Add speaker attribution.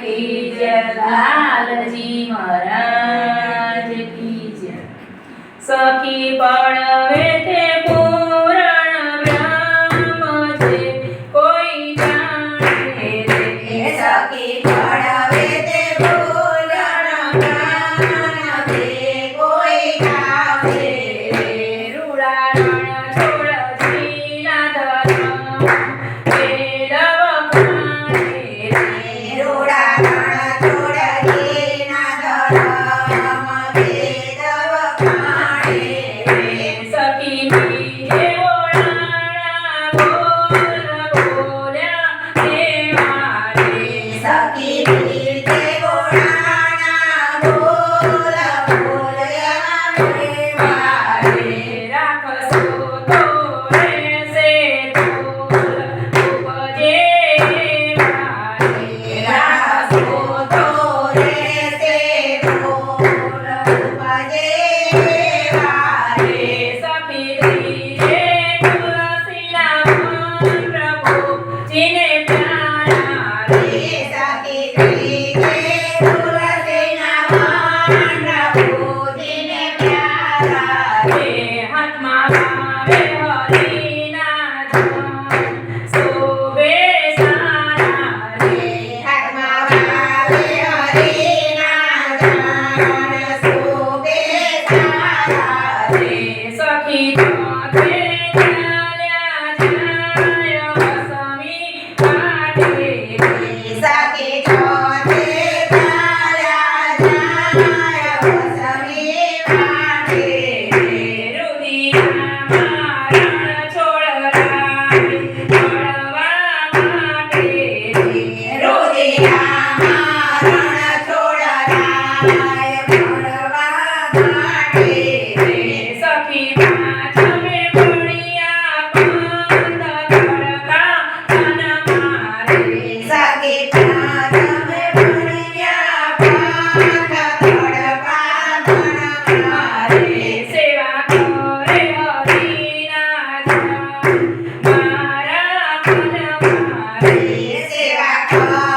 Speaker 1: की जय लालजी महाराज की जय। सखी पड़वे ते पूरण ब्रह्म छे कोई जाने रे।
Speaker 2: सखी पड़वे ते पूरण ब्रह्म छे कोई जाने रे।
Speaker 1: रूड़ा रण छोड़ जीना धर्म वेदव खाने रे।
Speaker 2: रूड़ा रण छोड़ जीना धर्म वेदव खाने रे।
Speaker 1: सखी बीजे बोलाना बोल बोल्या देवा रे।
Speaker 2: सखी बीजे बोलाना बोल बोल्या देवा रे।
Speaker 1: राखसो तो रेसे तोल उपजे वारे।
Speaker 2: राखसो तो रेसे तोल उपजे वारे।
Speaker 1: सखी धीरे तुलसीना मन प्रभु जिने प्यारा रे।
Speaker 2: सखी धीरे तुलसीना मन प्रभु जिने प्यारा रे।
Speaker 1: हाथમાં ભાવે હરિના ધન શોભે સારા રે।
Speaker 2: હાથમાં ભાવે હરિના ધન શોભે સારા રે।
Speaker 1: સખી સાથે ચાલ્યા જાય વસમી પાટે રે।
Speaker 2: સખી જોતે ચાલ્યા જાય વસમી વાટે રે।
Speaker 1: રુદિયામાં રણ છોડરાય મળવા માટે રે।
Speaker 2: રોદિયામાં રણ છોડરાય મળવા માટે રે।
Speaker 1: સખી પાછમે પડ્યા પંથ ધડકા તન મારે।
Speaker 2: સખી પાછમે પડ્યા પાંખ ધડકા ધન મારે।
Speaker 1: સેવા કરે હરિના ધન મારા મન મારે।
Speaker 2: સેવા કરે